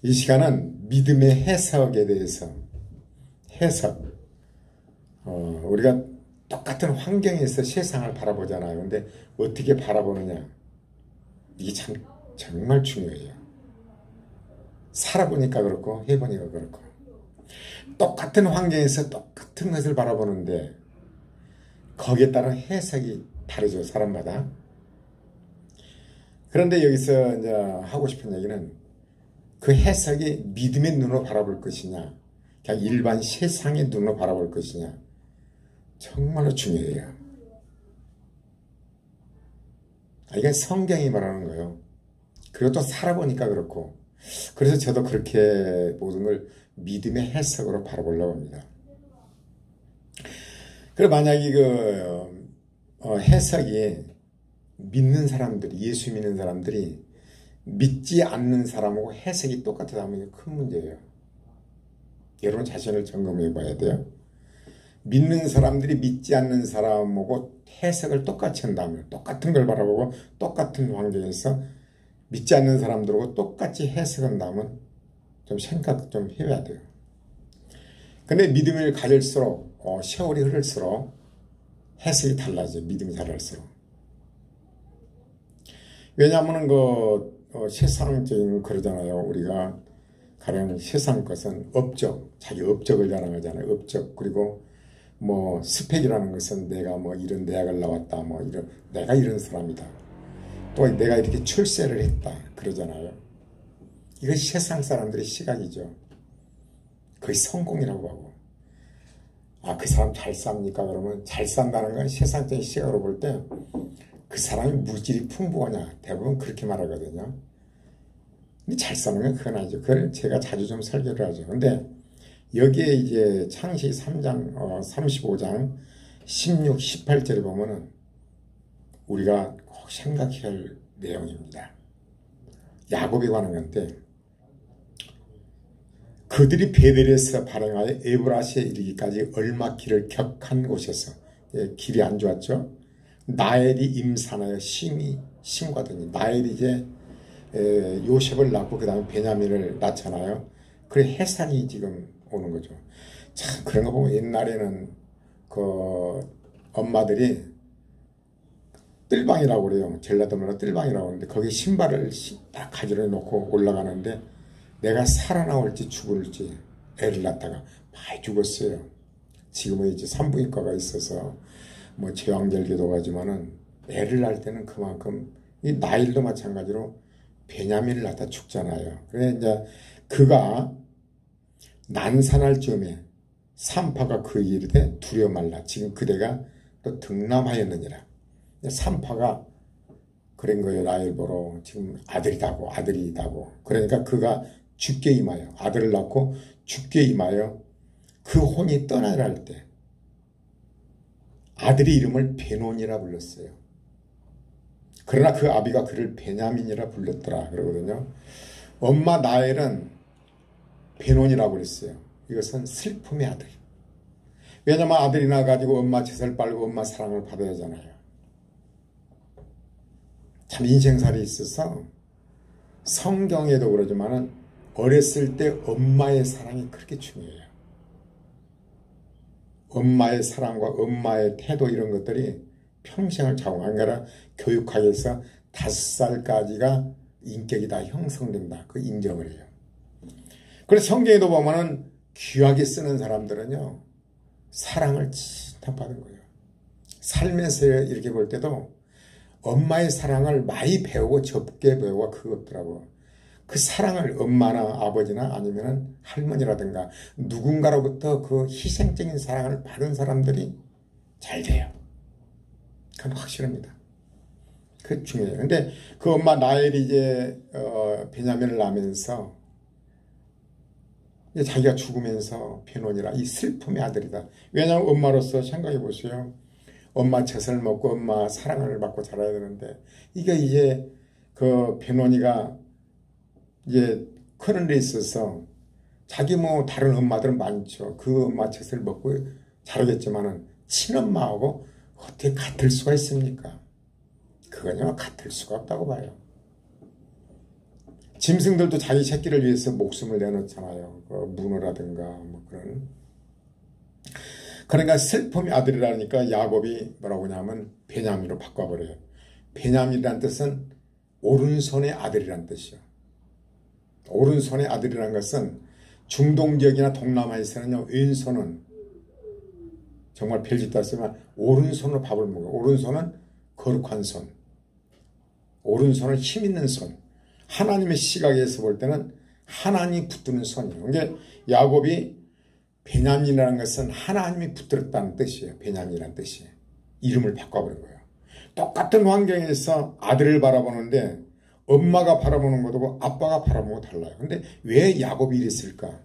이 시간은 믿음의 해석에 대해서 우리가 똑같은 환경에서 세상을 바라보잖아요. 근데 어떻게 바라보느냐, 이게 참 정말 중요해요. 살아보니까 그렇고 해보니까 그렇고 똑같은 환경에서 똑같은 것을 바라보는데 거기에 따른 해석이 다르죠, 사람마다. 그런데 여기서 이제 하고 싶은 얘기는 그 해석이 믿음의 눈으로 바라볼 것이냐, 그냥 일반 세상의 눈으로 바라볼 것이냐, 정말로 중요해요. 이게 성경이 말하는 거예요. 그리고 또 살아보니까 그렇고, 그래서 저도 그렇게 모든 걸 믿음의 해석으로 바라보려고 합니다. 그리고 만약에 해석이 믿는 사람들이, 예수 믿는 사람들이 믿지 않는 사람하고 해석이 똑같다면 큰 문제예요. 여러분 자신을 점검해 봐야 돼요. 믿는 사람들이 믿지 않는 사람하고 해석을 똑같이 한다면, 똑같은 걸 바라보고 똑같은 환경에서 믿지 않는 사람들하고 똑같이 해석한다면 좀 생각 좀 해야 돼요. 근데 믿음을 가질수록 세월이 흐를수록 해석이 달라져요. 믿음이 자랄수록. 왜냐하면 세상적인 그러잖아요. 우리가 가령 세상 것은 업적, 자기 업적을 자랑하잖아요. 업적. 그리고 스펙이라는 것은 내가 이런 대학을 나왔다, 내가 이런 사람이다. 또 내가 이렇게 출세를 했다. 그러잖아요. 이것이 세상 사람들의 시각이죠. 거의 성공이라고 하고. 그 사람 잘 삽니까? 그러면 잘 산다는 건 세상적인 시각으로 볼 때 그 사람이 물질이 풍부하냐? 대부분 그렇게 말하거든요. 근데 잘 사는 건 그건 아니죠. 그걸 제가 자주 좀 설교를 하죠. 근데 여기에 이제 창세기 3장, 35장 16, 18절에 보면은 우리가 꼭 생각해야 할 내용입니다. 야곱에 관한 건데, 그들이 베델에서 발행하여 에브라시에 이르기까지 얼마 길을 격한 곳에서, 길이 안 좋았죠. 나엘이 임산하여 심히 심과더니, 나엘이 이제 요셉을 낳고 그 다음에 베냐민을 낳잖아요. 그래 해산이 지금 오는 거죠. 참 그런 거 보면 옛날에는 엄마들이 뜰방이라고 그래요. 전라도말로 뜰방이라고 하는데 거기에 신발을 딱 가지러 놓고 올라가는데 내가 살아나올지 죽을지 애를 낳다가 많이 죽었어요. 지금은 이제 산부인과가 있어서 제왕절개도 가지만은 애를 낳을 때는 그만큼 이 나일도 마찬가지로 베냐민을 낳다 죽잖아요. 그래 이제 그가 난산할 즈음에 산파가 그 이르되 두려워 말라. 지금 그대가 또 등남하였느니라. 산파가 그런 거예요. 라헬 보러 지금 아들이다고. 그러니까 그가 죽게 임하여, 아들을 낳고 죽게 임하여 그 혼이 떠나려 할 때 아들의 이름을 베논이라 불렀어요. 그러나 그 아비가 그를 베냐민이라 불렀더라 그러거든요. 엄마 나엘은 베논이라고 그랬어요. 이것은 슬픔의 아들. 왜냐면 아들이 나가지고 엄마 젖을 빨고 엄마 사랑을 받아야 하잖아요. 참 인생살이 있어서 성경에도 그러지만은 어렸을 때 엄마의 사랑이 그렇게 중요해요. 엄마의 사랑과 엄마의 태도 이런 것들이 평생을 좌우하는 거라 교육학에서 5살까지가 인격이 다 형성된다. 그 인정을 해요. 그래서 성경에도 보면은 귀하게 쓰는 사람들은요, 사랑을 진짜 받은 거예요. 살면서 이렇게 볼 때도 엄마의 사랑을 많이 배우고 적게 배우고 그거 없더라고. 그 사랑을 엄마나 아버지나 아니면 할머니라든가 누군가로부터 그 희생적인 사랑을 받은 사람들이 잘 돼요. 그건 확실합니다. 그게 중요해요. 근데 그 엄마 나엘이 이제 베냐민을 낳으면서 이제 자기가 죽으면서 베논이라 이 슬픔의 아들이다. 왜냐하면 엄마로서 생각해 보세요. 엄마 젖을 먹고 엄마 사랑을 받고 자라야 되는데 이게 이제 그 베논이가 이제 크는 데 있어서 자기 다른 엄마들은 많죠. 그 엄마 젖을 먹고 자라겠지만은 친엄마하고 어떻게 같을 수가 있습니까? 그거냐 같을 수가 없다고 봐요. 짐승들도 자기 새끼를 위해서 목숨을 내놓잖아요. 그 문어라든가 뭐 그런. 그러니까 슬픔의 아들이라니까 야곱이 뭐라고 하냐면 베냐민으로 바꿔버려요. 베냐민이란 뜻은 오른손의 아들이란 뜻이요. 오른손의 아들이라는 것은 중동 지역이나 동남아에서는요, 왼손은 정말 별짓도 않지만 오른손으로 밥을 먹어요. 오른손은 거룩한 손, 오른손은 힘 있는 손. 하나님의 시각에서 볼 때는 하나님이 붙드는 손이에요. 그러니까 야곱이 베냐민이라는 것은 하나님이 붙들었다는 뜻이에요. 베냐민이라는 뜻이에요. 이름을 바꿔버린 거예요. 똑같은 환경에서 아들을 바라보는데 엄마가 바라보는 것하고 아빠가 바라보는 거 달라요. 근데 왜 야곱이 이랬을까?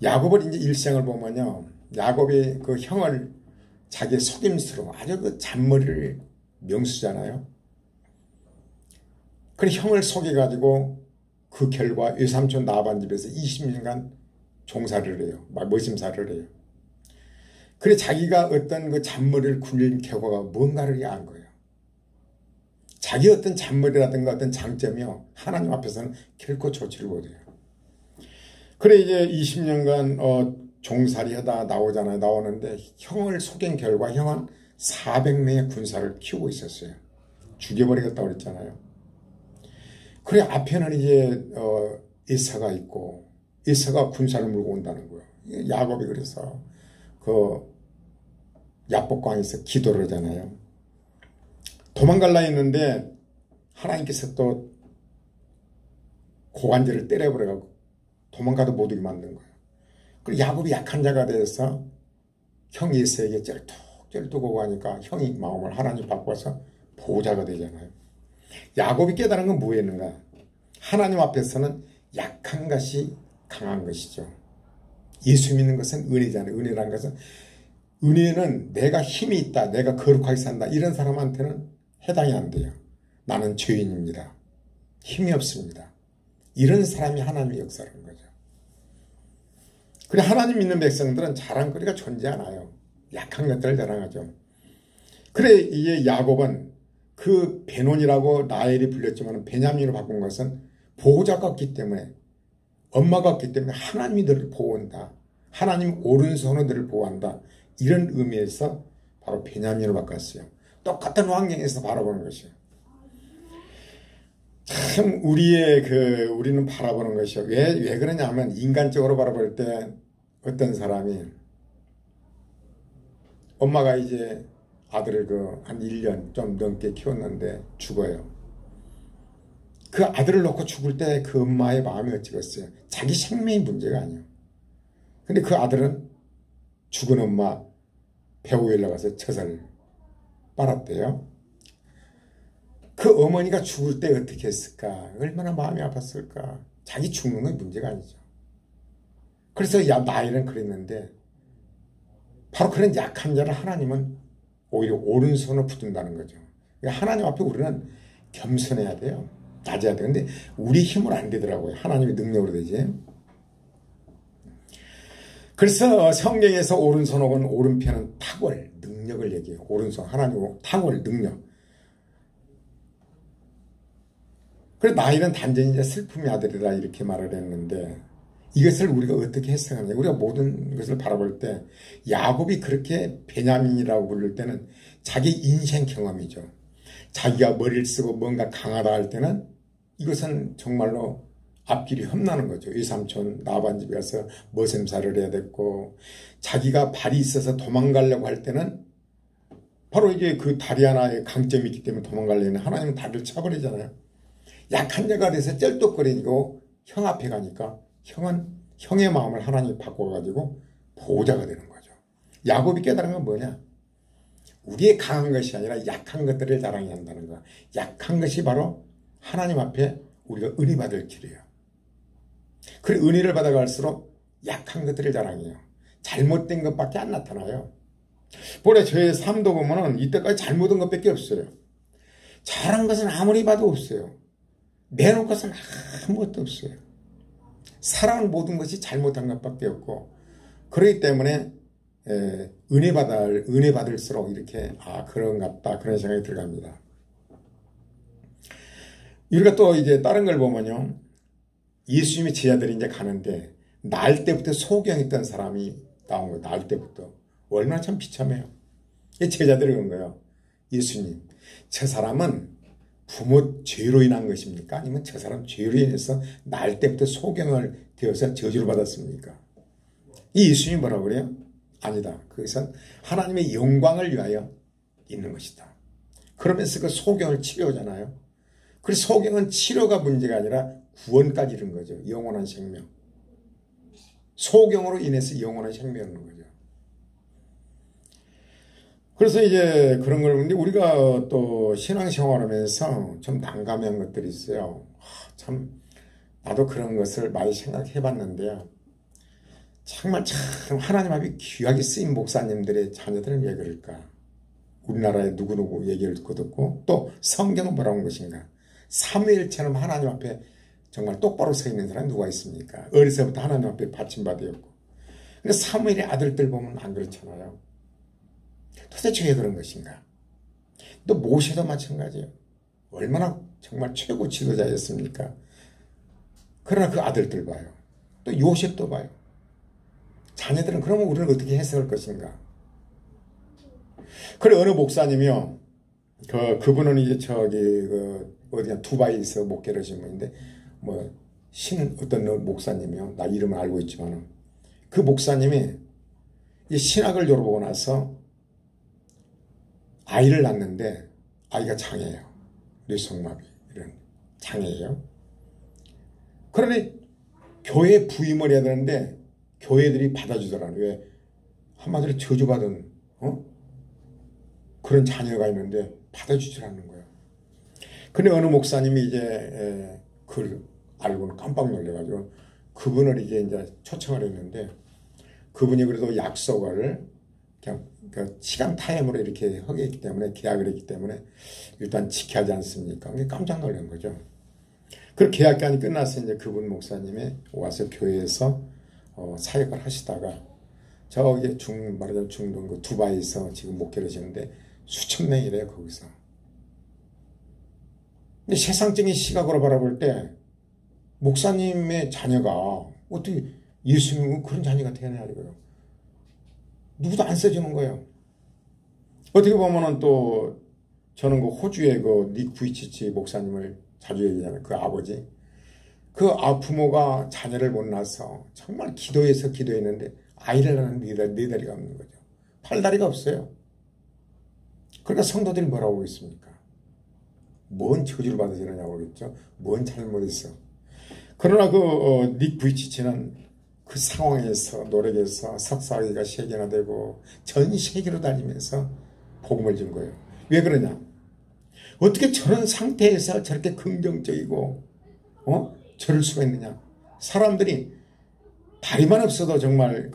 야곱을 이제 일생을 보면요, 야곱이 그 형을 자기의 속임수로 아주 그 잔머리를 명수잖아요. 그래 형을 속여가지고 그 결과 외삼촌 라반 집에서 20년간 종살이를 해요. 머슴살이를 해요. 그래 자기가 어떤 그 잔머리를 굴린 결과가 뭔가를 안 거예요. 자기 어떤 잔머리라든가 어떤 장점이요, 하나님 앞에서는 결코 좋지를 못해요. 그래 이제 20년간 종살이 하다 나오잖아요. 나오는데 형을 속인 결과 형은 400명의 군사를 키우고 있었어요. 죽여버리겠다고 그랬잖아요. 그래 앞에는 이제 에사가 있고 에사가 군사를 물고 온다는 거예요. 야곱이 그래서 그 야복강에서 기도를 하잖아요. 도망갈라 했는데 하나님께서 또 고관절을 때려버려가지고 도망가도 못 오게 만든 거예요. 그리고 야곱이 약한 자가 돼서 형 에사에게 쩔뚝쩔뚝하고 하니까 형이 마음을 하나님 바꿔서 보호자가 되잖아요. 야곱이 깨달은 건 뭐였는가? 하나님 앞에서는 약한 것이 강한 것이죠. 예수 믿는 것은 은혜잖아요. 은혜라는 것은, 은혜는 내가 힘이 있다, 내가 거룩하게 산다, 이런 사람한테는 해당이 안 돼요. 나는 죄인입니다. 힘이 없습니다. 이런 사람이 하나님의 역사라는 거죠. 그래 하나님 믿는 백성들은 자랑거리가 존재 않아요. 약한 것들을 자랑하죠. 그래 이게 야곱은 그 베논이라고 라헬이 불렸지만 베냐민으로 바꾼 것은 보호자가 없기 때문에, 엄마가 없기 때문에 하나님이 너를 보호한다, 하나님 오른손으로 너를 보호한다, 이런 의미에서 바로 베냐민으로 바꿨어요. 똑같은 환경에서 바라보는 것이에요. 참 우리는 바라보는 것이요. 왜 그러냐면 인간적으로 바라볼 때 어떤 사람이 엄마가 이제 아들을 한 1년 좀 넘게 키웠는데 죽어요. 그 아들을 놓고 죽을 때 그 엄마의 마음이 어찌겠어요? 자기 생명이 문제가 아니에요. 근데 그 아들은 죽은 엄마 배후에 올라가서 젖을 빨았대요. 그 어머니가 죽을 때 어떻게 했을까? 얼마나 마음이 아팠을까? 자기 죽는 건 문제가 아니죠. 그래서 나일은 그랬는데, 바로 그런 약한 자를 하나님은 오히려 오른손으로 붙든다는 거죠. 그러니까 하나님 앞에 우리는 겸손해야 돼요. 낮아야 돼요. 근데 우리 힘으로 안 되더라고요. 하나님의 능력으로 되지. 그래서 성경에서 오른손 혹은 오른편은 탁월, 능력을 얘기해요. 오른손, 하나님 탁월, 능력. 그래 나일은 단전히 이제 슬픔의 아들이라 이렇게 말을 했는데, 이것을 우리가 어떻게 해석하냐? 우리가 모든 것을 바라볼 때 야곱이 그렇게 베냐민이라고 부를 때는 자기 인생 경험이죠. 자기가 머리를 쓰고 뭔가 강하다 할 때는 이것은 정말로 앞길이 험나는 거죠. 외삼촌 라반 집에 가서 머슴살을 해야 됐고, 자기가 발이 있어서 도망가려고 할 때는 바로 이게 그 다리 하나에 강점이 있기 때문에 도망가려면 하나님은 다리를 쳐버리잖아요. 약한 자가 돼서 쩔뚝거리고 형 앞에 가니까 형은 형의 마음을 하나님이 바꿔가지고 보호자가 되는 거죠. 야곱이 깨달은 건 뭐냐? 우리의 강한 것이 아니라 약한 것들을 자랑해야 한다는 거야. 약한 것이 바로 하나님 앞에 우리가 은혜 받을 길이에요. 그 은혜를 받아갈수록 약한 것들을 자랑해요. 잘못된 것밖에 안 나타나요. 본래 저의 삶도 보면은 이때까지 잘못한 것밖에 없어요. 잘한 것은 아무리 봐도 없어요. 내놓은 것은 아무것도 없어요. 살아온 모든 것이 잘못한 것밖에 없고, 그렇기 때문에 은혜 받을수록 이렇게 그런갑다, 그런 생각이 들어갑니다. 우리가 또 이제 다른 걸 보면요, 예수님의 제자들이 이제 가는데 날 때부터 소경했던 사람이 나온 거예요. 날 때부터. 얼마나 참 비참해요. 제자들이 그런 거예요. 예수님, 저 사람은 부모 죄로 인한 것입니까? 아니면 저 사람 죄로 인해서 날 때부터 소경을 되어서 저주를 받았습니까? 이 예수님이 뭐라고 그래요? 아니다. 그것은 하나님의 영광을 위하여 있는 것이다. 그러면서 그 소경을 치료하잖아요. 그 소경은 치료가 문제가 아니라 구원까지 이른 거죠. 영원한 생명. 소경으로 인해서 영원한 생명을 얻는 거죠. 그래서 이제 그런 걸 근데 우리가 또 신앙생활하면서 좀 난감한 것들이 있어요. 참 나도 그런 것을 많이 생각해 봤는데요. 정말 참 하나님 앞에 귀하게 쓰인 목사님들의 자녀들은 왜 그럴까? 우리나라에 누구누구 얘기를 듣고 또 성경은 뭐라고 한 것인가? 사무엘처럼 하나님 앞에 정말 똑바로 서 있는 사람이 누가 있습니까? 어려서부터 하나님 앞에 받침받았고. 근데 사무엘의 아들들 보면 안 그렇잖아요. 도대체 왜 그런 것인가? 또 모세도 마찬가지예요. 얼마나 정말 최고 지도자였습니까? 그러나 그 아들들 봐요. 또 요셉도 봐요. 자녀들은 그러면 우리는 어떻게 해석할 것인가? 그래 어느 목사님이요. 그분은 이제 어디냐 두바이에서 목회를 하신 분인데 어떤 목사님이요. 나 이름을 알고 있지만 그 목사님이 이 신학을 졸업하고 나서 아이를 낳는데 아이가 장애예요. 뇌성마비 이런 장애예요. 그러니 교회 부임을 해야 되는데 교회들이 받아주더라고요. 왜? 한마디로 저주받은 그런 자녀가 있는데 받아주질 않는 거예요. 근데 어느 목사님이 이제 그걸 알고는 깜빡 놀래가지고 그분을 이제 초청을 했는데 그분이 그래도 약속을 그냥 그 시간 타임으로 이렇게 하기 때문에 계약을 했기 때문에 일단 지켜야 하지 않습니까? 깜짝 놀란 거죠. 그 계약 기간이 끝나서 이제 그분 목사님이 와서 교회에서 사역을 하시다가 저기 말하자면 중동 그 두바이에서 지금 목회를 하시는데 수천 명이래요 거기서. 근데 세상적인 시각으로 바라볼 때 목사님의 자녀가 어떻게 예수님은 그런 자녀가 태어나야 되고요. 누구도 안 써주는 거예요. 어떻게 보면은 또 저는 그 호주의 그 닉 부이치치 목사님을 자주 얘기하잖아요. 그 아버지. 그 부모가 자녀를 못 낳아서 정말 기도했는데 아이를 낳는 네 다리가 없는 거죠. 팔다리가 없어요. 그러니까 성도들이 뭐라고 하겠습니까? 뭔 저주를 받아서 이러냐고 그러겠죠. 뭔 잘못했어. 그러나 닉 부이치치는 그 상황에서 노력해서 석사학위가 3개나 되고 전 세계로 다니면서 복음을 준 거예요. 왜 그러냐? 어떻게 저런 상태에서 저렇게 긍정적이고 저럴 수가 있느냐? 사람들이 다리만 없어도 정말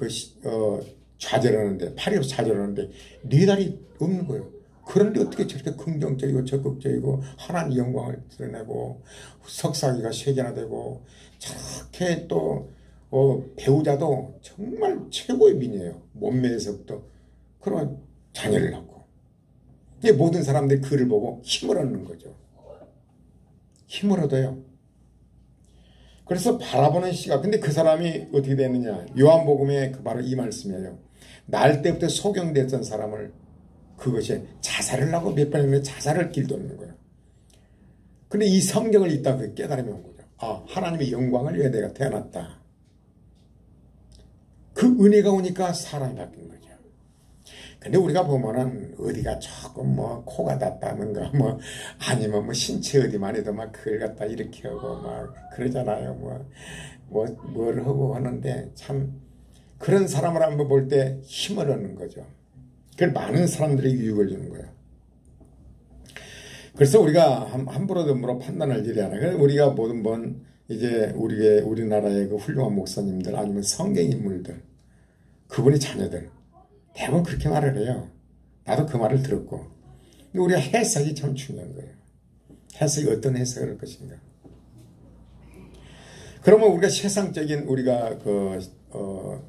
좌절하는데 팔이 없어 좌절하는데 네 다리 없는 거예요. 그런데 어떻게 저렇게 긍정적이고 적극적이고 하나님 영광을 드러내고 석사학위가 3개나 되고 저렇게 또 배우자도 정말 최고의 미녀예요. 몸매에서부터 그런 자녀를 낳고 모든 사람들이 그를 보고 힘을 얻는 거죠. 힘을 얻어요. 그래서 바라보는 시각. 근데 그 사람이 어떻게 됐느냐. 요한복음에 바로 이 말씀이에요. 날 때부터 소경됐던 사람을 그것이 자살을 하고 몇 번이나 자살을 길도는 거예요. 근데 이 성경을 읽다가 깨달음이 온 거죠. 하나님의 영광을 위해 내가 태어났다. 그 은혜가 오니까 사람이 바뀐 거죠. 근데 우리가 보면은 어디가 조금 코가 닿다는가 아니면 신체 어디만 해도 막 그걸 갖다 이렇게 하고 막 그러잖아요. 뭘 하고 하는데 참 그런 사람을 한번 볼 때 힘을 얻는 거죠. 그걸 많은 사람들이 유익을 주는 거예요. 그래서 우리가 함부로 덤으로 판단할 일이 아니라 우리가 모든 이제 우리나라의 그 훌륭한 목사님들 아니면 성경 인물들 그분의 자녀들 대부분 그렇게 말을 해요. 나도 그 말을 들었고. 근데 우리가 해석이 참 중요한 거예요. 해석이 어떤 해석을 할 것인가. 그러면 우리가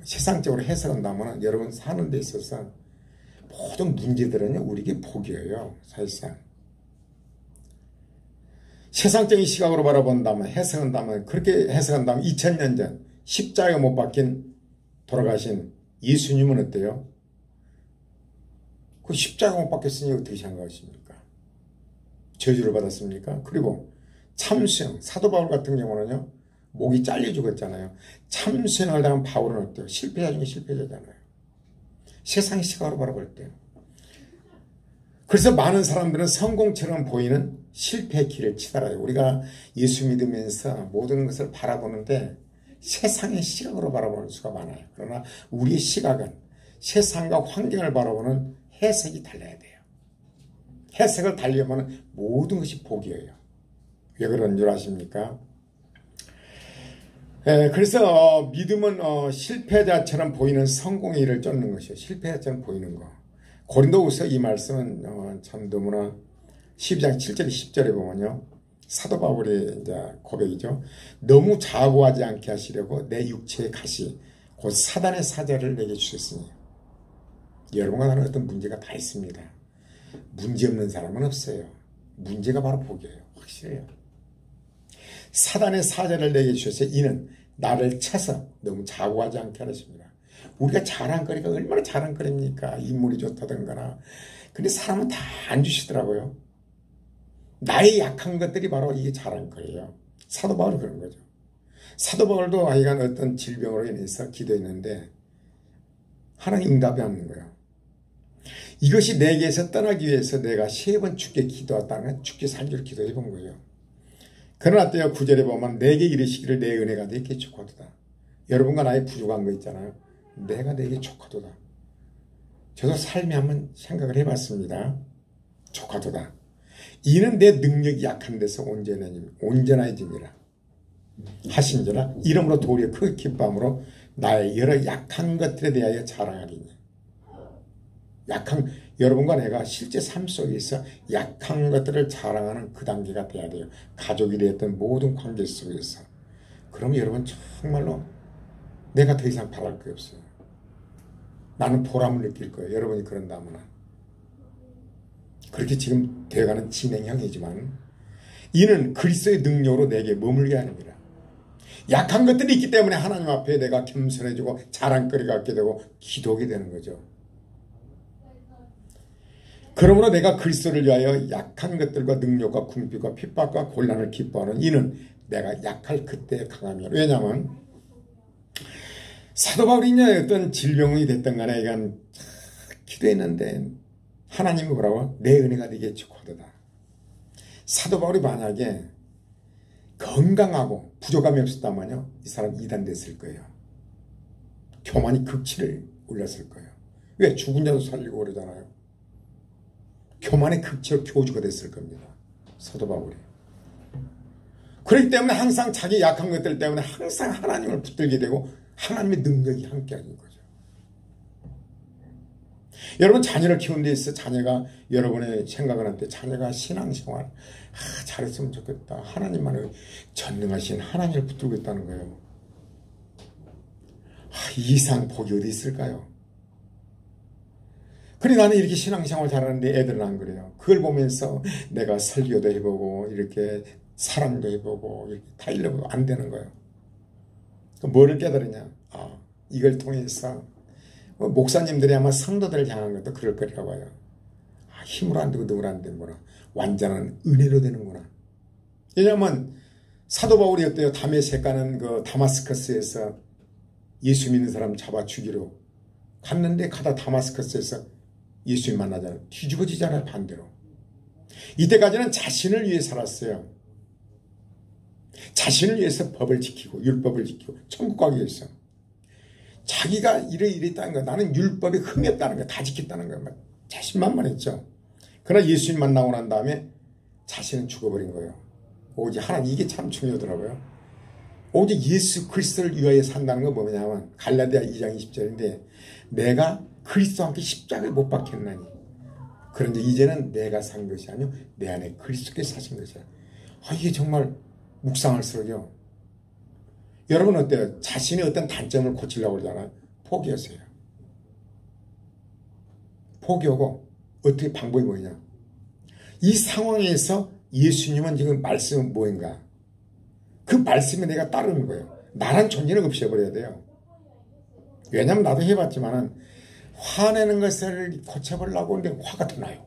세상적으로 해석한다면 여러분 사는 데 있어서 모든 문제들은요, 우리에게 복이에요. 사실상. 세상적인 시각으로 바라본다면, 해석한다면, 그렇게 해석한다면 2000년 전 십자가에 못 박힌 돌아가신 예수님은 어때요? 그 십자가 못 박혔으니 어떻게 생각하십니까? 저주를 받았습니까? 그리고 참수형, 사도 바울 같은 경우는요, 목이 잘려 죽었잖아요. 참수형을 당한 바울은 어때요? 실패자 중에 실패자잖아요. 세상의 시각으로 바라볼 때요. 그래서 많은 사람들은 성공처럼 보이는 실패의 길을 치달아요. 우리가 예수 믿으면서 모든 것을 바라보는데 세상의 시각으로 바라보는 수가 많아요. 그러나 우리의 시각은 세상과 환경을 바라보는 해석이 달라야 돼요. 해석을 달리려면 모든 것이 복이에요. 왜 그런 줄 아십니까? 그래서 믿음은 실패자처럼 보이는 성공의 일을 쫓는 것이에요. 실패자처럼 보이는 거. 고린도후서 이 말씀은 참 너무나 12장 7절 10절에 보면요. 사도 바울의 이제 고백이죠. 너무 자고하지 않게 하시려고 내 육체의 가시 곧 사단의 사자를 내게 주셨으니. 여러분과 나는 어떤 문제가 다 있습니다. 문제 없는 사람은 없어요. 문제가 바로 복이에요. 확실해요. 사단의 사자를 내게 주셔서 이는 나를 쳐서 너무 자고하지 않게 하십니다. 우리가 자랑거리가 얼마나 자랑거리입니까? 인물이 좋다든가. 근데 사람은 다 안 주시더라고요. 나의 약한 것들이 바로 이게 자랑거리예요. 사도 바울은 그런 거죠. 사도 바울도 하여간 어떤 질병으로 인해서 기도했는데 하나님 응답이 없는 거예요. 이것이 내게서 떠나기 위해서 내가 3번 죽게 기도했다는 죽게 살기를 기도해 본 거예요. 그러나 때요 9절에 보면 내게 이르시기를 내 은혜가 내게 족하도다. 여러분과 나의 부족한 거 있잖아요. 내가 내게 족하도다. 저도 삶에 한번 생각을 해봤습니다. 족하도다. 이는 내 능력이 약한 데서 온전해짐이라 하신지라 이러므로 도리어 그 기쁨으로 나의 여러 약한 것들에 대하여 자랑하리니. 여러분과 내가 실제 삶 속에서 약한 것들을 자랑하는 그 단계가 돼야 돼요. 가족이 되었던 모든 관계 속에서. 그럼 여러분 정말로 내가 더 이상 바랄 게 없어요. 나는 보람을 느낄 거예요. 여러분이 그런다면. 그렇게 지금 되어가는 진행형이지만 이는 그리스도의 능력으로 내게 머물게 하느니라. 약한 것들이 있기 때문에 하나님 앞에 내가 겸손해지고 자랑거리가 갖게 되고 기도하게 되는 거죠. 그러므로 내가 그리스도를 위하여 약한 것들과 능력과 궁핍과 핍박과 곤란을 기뻐하는 이는 내가 약할 그때의 강함이야. 왜냐하면 사도 바울이 어떤 질병이 됐던 간에 이건 기도했는데 하나님이 뭐라고? 내 은혜가 네게 족하도다. 사도 바울이 만약에 건강하고 부족함이 없었다면요 이 사람 이단 됐을 거예요. 교만이 극치를 올렸을 거예요. 왜? 죽은 자도 살리고 그러잖아요. 교만의 극치로 교주가 됐을 겁니다. 사도 바울이. 그렇기 때문에 항상 자기 약한 것들 때문에 항상 하나님을 붙들게 되고 하나님의 능력이 함께하는 거죠. 여러분 자녀를 키우는 데 있어 자녀가 여러분의 생각을 할 때 자녀가 신앙생활 잘했으면 좋겠다. 하나님만을 전능하신 하나님을 붙들고 있다는 거예요. 이 이상 복이 어디 있을까요? 그래 나는 이렇게 신앙생활 잘하는데 애들은 안 그래요. 그걸 보면서 내가 설교도 해보고 이렇게 사랑도 해보고 이렇게 다 일러보고 안 되는 거예요. 뭐를 깨달으냐? 이걸 통해서 목사님들이 아마 성도들을 향한 것도 그럴 거라고 봐요. 힘으로 안 되고 능으로 안 되는구나. 완전한 은혜로 되는구나. 왜냐하면 사도 바울이 어때요? 다메섹 가는 그 다마스커스에서 예수 믿는 사람 잡아 죽이러 갔는데 가다 다마스커스에서 예수님 만나잖아요. 뒤집어지잖아요. 반대로. 이때까지는 자신을 위해 살았어요. 자신을 위해서 법을 지키고 율법을 지키고 천국 가기 위해서. 자기가 이랬다는 거, 나는 율법에 흠이 없다는 거, 다 지켰다는 거, 자신만만했죠. 그러나 예수님 만나고 난 다음에 자신은 죽어버린 거예요. 오직 하나님, 이게 참 중요하더라고요. 오직 예수 그리스도를 위하여 산다는 건 뭐냐면 갈라디아 2장 20절인데 내가 그리스도와 함께 십자가에 못 박혔나니 그런데 이제는 내가 산 것이 아니요 내 안에 그리스도께서 사신 것이야. 이게 정말 묵상할수록요. 여러분 어때요? 자신의 어떤 단점을 고치려고 그러잖아요. 포기하세요. 포기하고 어떻게 방법이 뭐냐? 이 상황에서 예수님은 지금 말씀은 뭐인가? 그 말씀에 내가 따르는 거예요. 나란 존재를 없애버려야 돼요. 왜냐면 나도 해봤지만은 화내는 것을 고쳐보려고 하는데 화가 더 나요.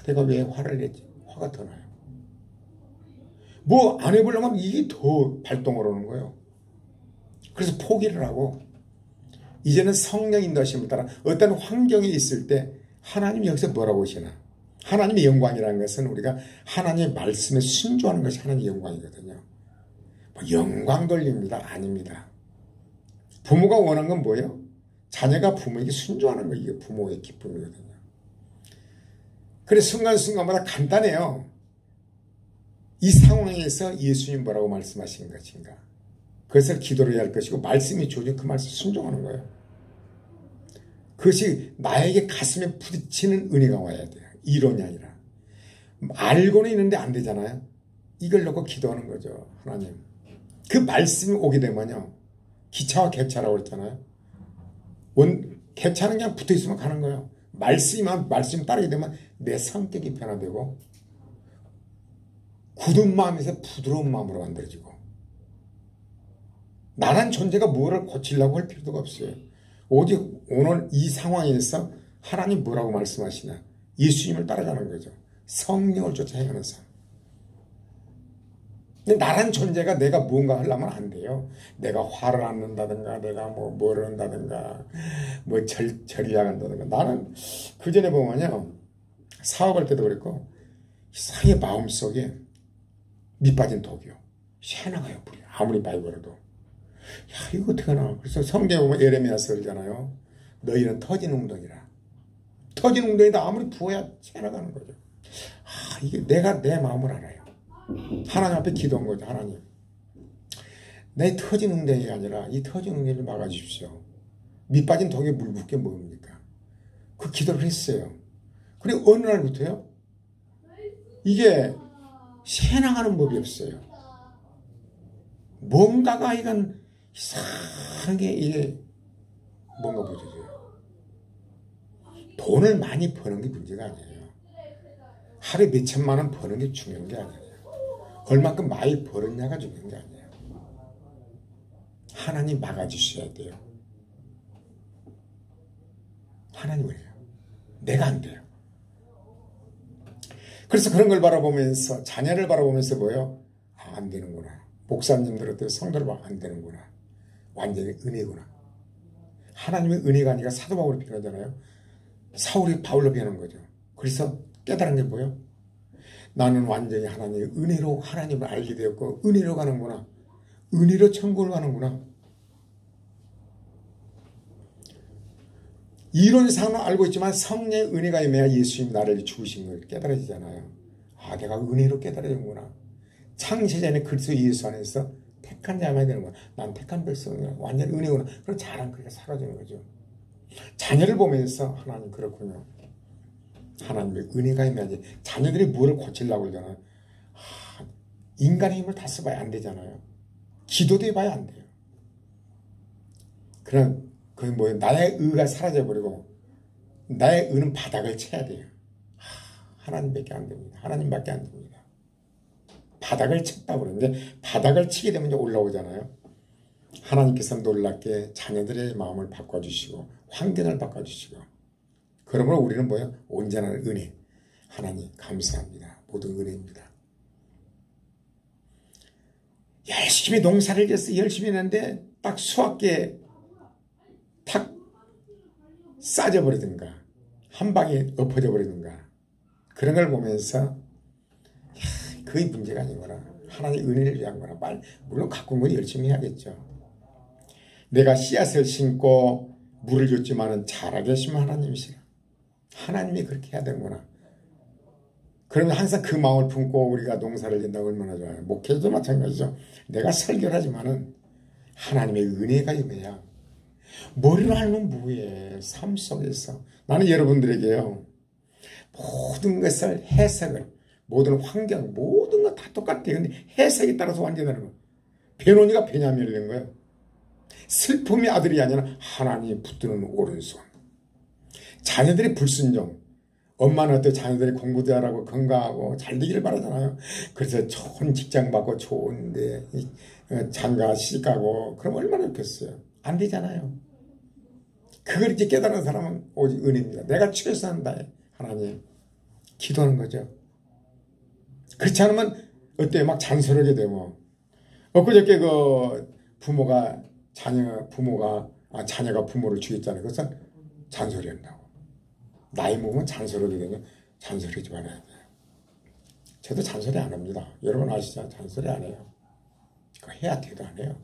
내가 왜 화를 냈지? 화가 더 나요. 뭐 안 해보려면 이게 더 발동을 하는 거예요. 그래서 포기를 하고 이제는 성령 인도하심을 따라 어떤 환경에 있을 때 하나님이 여기서 뭐라고 하시나? 하나님의 영광이라는 것은 우리가 하나님의 말씀에 순종하는 것이 하나님의 영광이거든요. 뭐 영광 돌립니다. 아닙니다. 부모가 원하는 건 뭐예요? 자녀가 부모에게 순종하는 거, 이게 부모의 기쁨이거든요. 그래서 순간순간마다 간단해요. 이 상황에서 예수님 뭐라고 말씀하신 것인가? 그것을 기도로 해야 할 것이고 말씀이 주어진 그 말씀 순종하는 거예요. 그것이 나에게 가슴에 부딪히는 은혜가 와야 돼요. 이론이 아니라. 알고는 있는데 안 되잖아요. 이걸 놓고 기도하는 거죠. 하나님. 그 말씀이 오게 되면요. 기차와 객차라고 그랬잖아요. 객차는 그냥 붙어있으면 가는 거예요. 말씀 따르게 되면 내 성격이 변화되고 굳은 마음에서 부드러운 마음으로 만들어지고 나란 존재가 뭐를 고치려고 할 필요가 없어요. 오직 오늘 이 상황에서 하나님 뭐라고 말씀하시나 예수님을 따라가는 거죠. 성령을 쫓아 행하는 삶. 근데 나란 존재가 내가 무언가 하려면 안 돼요. 내가 화를 안 낸다든가 내가 뭐를 한다든가 절약한다든가 나는 그 전에 보면요. 사업할 때도 그랬고 이상하게 마음속에 밑빠진 독이요. 새나가요. 불이. 아무리 많이 벌어도. 야 이거 어떻게 하나. 그래서 성경에 보면 에레미야서 그러잖아요. 너희는 터진 웅덩이라. 터진 웅덩이다 아무리 부어야 새나가는 거죠. 이게 내가 내 마음을 알아요. 하나님 앞에 기도한 거죠. 하나님. 내 터진 웅덩이가 아니라 이 터진 웅덩이를 막아주십시오. 밑빠진 독에 물 붓게 뭡니까? 그 기도를 했어요. 그리고 어느 날부터요. 이게 새나가는 법이 없어요. 뭔가가 이건 이상하게 이게 뭔가 보여줘요. 돈을 많이 버는 게 문제가 아니에요. 하루에 몇 천만 원 버는 게 중요한 게 아니에요. 얼마큼 많이 벌었냐가 중요한 게 아니에요. 하나님 막아주셔야 돼요. 하나님을 해요. 내가 안 돼요. 그래서 그런 걸 바라보면서 자녀를 바라보면서 뭐예요? 안 되는구나. 목사님들한테 성도를 봐 안 되는구나. 완전히 은혜구나. 하나님의 은혜가 아니라 사도 바울이 변하잖아요. 사울이 바울로 변한 거죠. 그래서 깨달은 게 뭐예요? 나는 완전히 하나님의 은혜로 하나님을 알게 되었고 은혜로 가는구나. 은혜로 천국을 가는구나. 이론상은 알고 있지만 성령의 은혜가 임해야 예수님 나를 죽으신 걸 깨달아지잖아요. 내가 은혜로 깨달아지는구나. 창세전에 그리스도 예수 안에서 택한 자만 되는구나. 난 택한 백성이구나. 완전히 은혜구나. 그런 자랑 그게 사라지는 거죠. 자녀를 보면서 하나님 그렇군요. 하나님의 은혜가 임해야지. 자녀들이 뭐를 고치려고 그러잖아요. 인간의 힘을 다 써봐야 안 되잖아요. 기도도 해봐야 안 돼요. 그런 그게 뭐예요? 나의 의가 사라져버리고 나의 의는 바닥을 쳐야 돼요. 하나님밖에 안 됩니다. 하나님밖에 안 됩니다. 바닥을 쳤다고 그러는데 바닥을 치게 되면 이제 올라오잖아요. 하나님께서 놀랍게 자녀들의 마음을 바꿔주시고 환경을 바꿔주시고 그러므로 우리는 뭐예요? 온전한 은혜. 하나님 감사합니다. 모든 은혜입니다. 열심히 농사를 지어서 열심히 했는데 딱 수확기에 탁 싸져버리든가 한 방에 엎어져 버리든가 그런 걸 보면서 그게 문제가 아니구나. 하나님의 은혜를 위한 거나 물론 가꾼 건 열심히 해야겠죠. 내가 씨앗을 심고 물을 줬지만은 자라게 하시면 하나님이시라. 하나님이 그렇게 해야 되는구나. 그러면 항상 그 마음을 품고 우리가 농사를 짓는다고 얼마나 좋아요. 목회도 마찬가지죠. 내가 설교를 하지만은 하나님의 은혜가 임해야 머리로 하면 뭐해. 삶 속에서 나는 여러분들에게요 모든 것을 해석을 모든 환경 모든 거 다 똑같아요. 근데 해석에 따라서 완전히 다른 거예요. 베노니가 베냐민이 된 거예요. 슬픔의 아들이 아니라 하나님이 붙드는 오른손. 자녀들의 불순종 엄마는 어때? 자녀들이 공부도 잘하고 건강하고 잘 되기를 바라잖아요. 그래서 좋은 직장 받고 좋은데 장가 시집가고 그럼 얼마나 좋겠어요. 안 되잖아요. 그걸 이제 깨달은 사람은 오직 은혜입니다. 내가 최선을 다해 하나님 기도하는 거죠. 그렇지 않으면 어때요? 막 잔소리하게 되고. 엊그저께 그 자녀가 부모를 죽였잖아요. 그것은 잔소리한다고. 나이 먹으면 잔소리하게 되면 잔소리하지 말아야 돼요. 저도 잔소리 안 합니다. 여러분 아시죠? 잔소리 안 해요. 그거 해야 돼도 안 해요.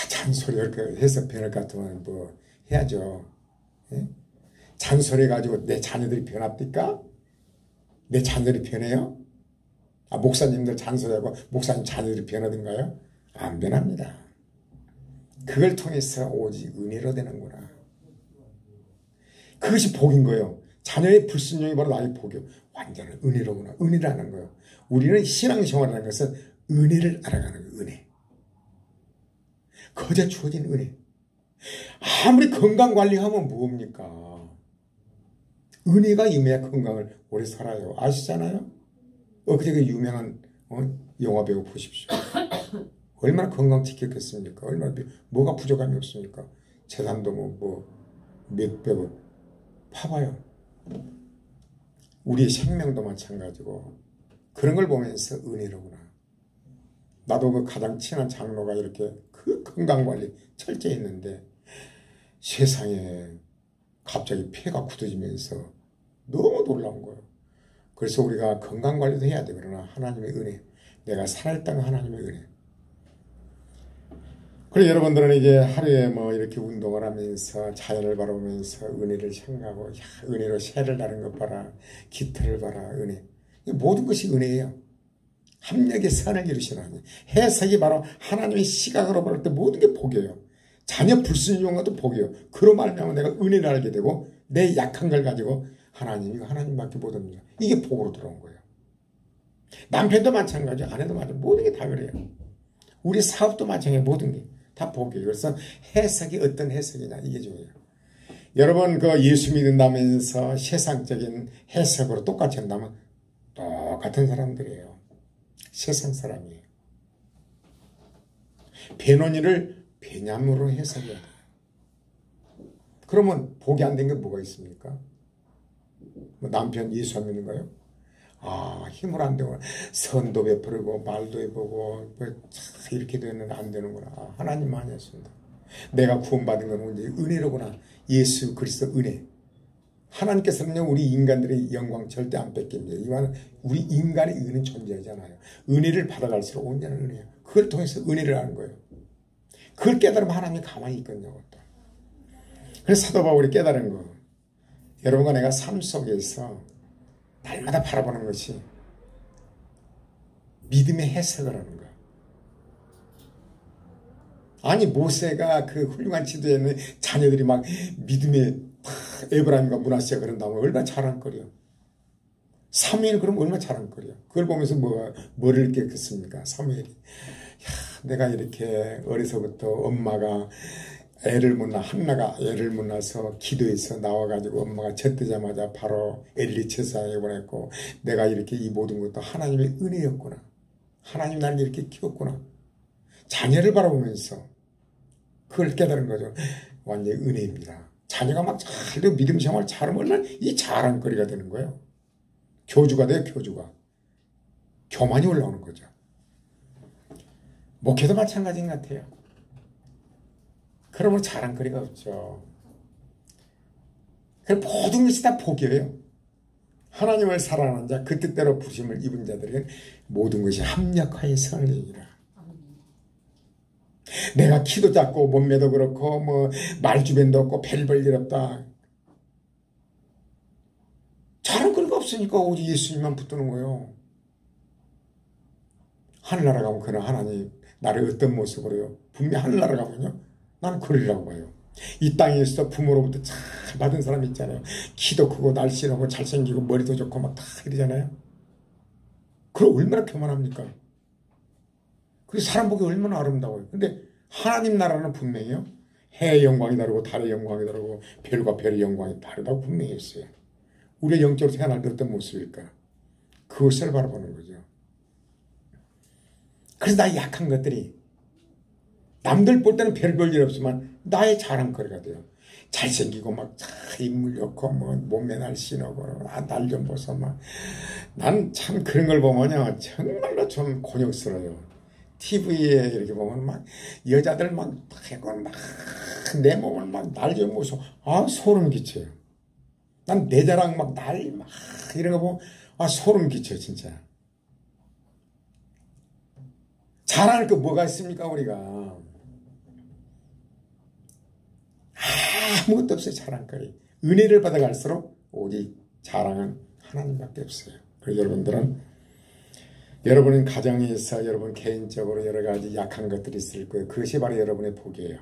잔소리 이렇게 해서 변할 것 같으면 뭐 해야죠. 예? 잔소리 가지고 내 자녀들이 변합니까? 내 자녀들이 변해요? 목사님들 잔소리하고 목사님 자녀들이 변하던가요? 안 변합니다. 그걸 통해서 오직 은혜로 되는구나. 그것이 복인 거예요. 자녀의 불순종이 바로 나의 복이요. 완전한 은혜로구나. 은혜라는 거예요. 우리는 신앙생활이라는 것은 은혜를 알아가는 거예요. 은혜. 거저 주어진 은혜. 아무리 건강관리하면 뭡니까? 은혜가 임해야 건강을 오래 살아요. 아시잖아요? 엊그제 그 유명한 영화배우 보십시오. 얼마나 건강 지켰겠습니까? 뭐가 부족함이 없습니까? 재산도 몇 백억 봐봐요. 우리의 생명도 마찬가지고 그런 걸 보면서 은혜로구나. 나도 그 가장 친한 장로가 이렇게 그 건강관리 철저히 했는데 세상에 갑자기 폐가 굳어지면서 너무 놀라운 거예요. 그래서 우리가 건강관리도 해야 돼. 그러나 하나님의 은혜, 내가 살아있다는 하나님의 은혜. 그리고 여러분들은 이제 하루에 이렇게 운동을 하면서 자연을 바라보면서 은혜를 생각하고 은혜로 새를 나는 것 봐라. 깃털을 봐라. 은혜. 모든 것이 은혜예요. 합력의 선을 이루시는 하나님. 해석이 바로 하나님의 시각으로 볼 때 모든 게 복이에요. 자녀 불순종한 것도 복이에요. 그로 말미암아 내가 은혜를 알게 되고 내 약한 걸 가지고 하나님, 하나님밖에 못합니다. 이게 복으로 들어온 거예요. 남편도 마찬가지예요. 아내도 마찬가지예요. 모든 게 다 그래요. 우리 사업도 마찬가지예요. 모든 게 다 복이에요. 그래서 해석이 어떤 해석이냐 이게 중요해요. 여러분 그 예수 믿는다면서 세상적인 해석으로 똑같이 한다면 똑같은 사람들이에요. 세상 사람이에요. 배노니를 배념으로 해석해야 돼요. 그러면 복이 안 된 게 뭐가 있습니까? 남편 예수 안 믿는가요? 힘을 안 되고 선도 베풀고 말도 해보고 이렇게 되면 안 되는구나. 하나님만이 했습니다. 내가 구원받은 건 언제 은혜로구나. 예수 그리스도 은혜. 하나님께서는요 우리 인간들의 영광 절대 안 뺏깁니다. 이와는 우리 인간의 은혜는 존재하잖아요. 은혜를 받아갈수록 온전한 은혜예요. 그걸 통해서 은혜를 하는 거예요. 그걸 깨달으면 하나님이 가만히 있거든요. 그래서 사도 바울이 깨달은 거. 여러분과 내가 삶 속에서 날마다 바라보는 것이 믿음의 해석을 하는 거야. 아니 모세가 그 훌륭한 지도에는 자녀들이 막 믿음의 에브라임과 므낫세가 그런다면 얼마나 자랑거려. 사무엘 그럼 얼마나 자랑거려. 그걸 보면서 뭐를 깨끗습니까? 사무엘이 내가 이렇게 어려서부터 엄마가 한나가 애를 못 낳아서 기도해서 나와가지고 엄마가 젖되자마자 바로 엘리 제사장에 보냈고 내가 이렇게 이 모든 것도 하나님의 은혜였구나. 하나님 나를 이렇게 키웠구나. 자녀를 바라보면서 그걸 깨달은 거죠. 완전히 은혜입니다. 자녀가 막 잘도 믿음 생활 잘하면 얼마나 이 자랑거리가 되는 거예요. 교주가 돼요. 교주가. 교만이 올라오는 거죠. 목회도 마찬가지인 것 같아요. 그러면 자랑거리가 없죠. 모든 것이 다 복이에요. 하나님을 사랑하는 자, 그 뜻대로 부르심을 입은 자들에게는 모든 것이 합력하여 선을 이루라. 내가 키도 작고 몸매도 그렇고 말주변도 없고 별볼 일 없다. 자랑거리가 없으니까 오직 예수님만 붙드는 거예요. 하늘나라 가면 그런 하나님 나를 어떤 모습으로요. 분명히 하늘나라 가면요. 나는 그러려고 봐요. 이 땅에서 부모로부터 잘 받은 사람 있잖아요. 키도 크고 날씬하고 잘생기고 머리도 좋고 막 다 이러잖아요. 그럼 얼마나 교만합니까? 그리고 사람 보기 얼마나 아름다워요. 근데 하나님 나라는 분명히요. 해의 영광이 다르고 달의 영광이 다르고 별과 별의 영광이 다르다고 분명히 했어요. 우리의 영적으로 태어날 때 어떤 모습일까? 그것을 바라보는 거죠. 그래서 나의 약한 것들이 남들 볼 때는 별 볼 일 없지만 나의 자랑거리가 돼요. 잘생기고 막 인물 좋고 뭐 몸매 날씬하고 날 좀 보소 막. 난 참 그런 걸 보면요 정말로 좀 곤욕스러워요. TV에 이렇게 보면 막 여자들 막 내 몸을 막 날 좀 보소. 아 소름 끼쳐요. 난 내 자랑 막 날 막 이런 거 보면 아 소름 끼쳐요 진짜. 자랑할 거 뭐가 있습니까 우리가. 아무것도 없어요. 자랑거리. 은혜를 받아갈수록 오직 자랑은 하나님밖에 없어요. 그래서 여러분들은 여러분은 가정에서 여러분 개인적으로 여러 가지 약한 것들이 있을 거예요. 그것이 바로 여러분의 복이에요.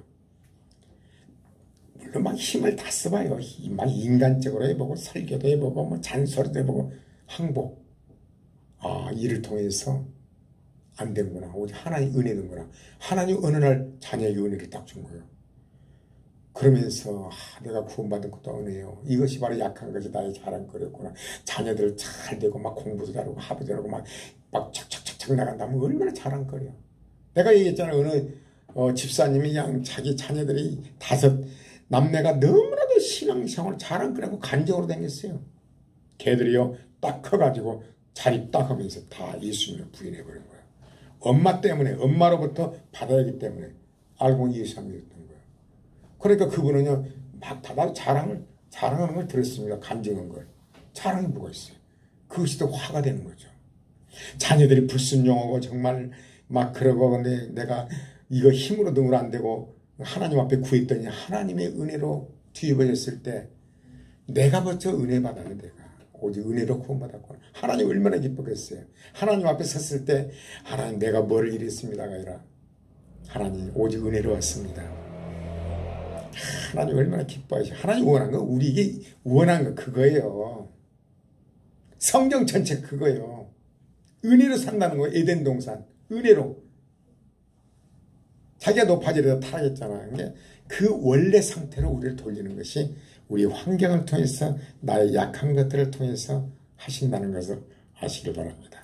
물론 막 힘을 다 써봐요. 막 인간적으로 해보고 설교도 해보고 뭐 잔소리도 해보고 항복. 아 이를 통해서 안 되는구나. 오직 하나님 은혜는구나. 하나님 어느 날 자녀에게 은혜를 딱 준 거예요. 그러면서 내가 구원받은 것도 은혜요. 이것이 바로 약한 것이 나의 자랑거리였구나. 자녀들 잘 되고 막 공부도 잘하고 학업도 잘하고 막 착착착착 나간다면 얼마나 자랑거리야. 내가 얘기했잖아. 어느 집사님이 그냥 자기 자녀들이 5 남매가 너무나도 신앙생활 자랑거리하고 간증으로 다녔어요. 걔들이요 딱 커가지고 자리 딱 하면서 다 예수님을 부인해버린 거야. 엄마 때문에 엄마로부터 받아야 하기 때문에 알고 예수님을 믿었던 거야. 그러니까 그분은요 막 다 자랑하는 걸 들었습니다. 간증한 걸. 자랑이 뭐가 있어요. 그것이 더 화가 되는 거죠. 자녀들이 불순종하고 정말 막 그러고 근데 내가 이거 힘으로 등으로 안 되고 하나님 앞에 구했더니 하나님의 은혜로 뒤집어졌을 때 내가 벌써 은혜 받았는 내가 오직 은혜로 구원받았구나. 하나님 얼마나 기쁘겠어요. 하나님 앞에 섰을 때 하나님 내가 뭘 이랬습니다가 아니라 하나님 오직 은혜로 왔습니다. 하나님 얼마나 기뻐하시죠. 하나님 원한 거 우리에게 원한 거 그거예요. 성경 전체 그거예요. 은혜로 산다는 거예요. 에덴 동산 은혜로. 자기가 높아지려다 타락했잖아. 그 원래 상태로 우리를 돌리는 것이 우리 환경을 통해서 나의 약한 것들을 통해서 하신다는 것을 아시길 바랍니다.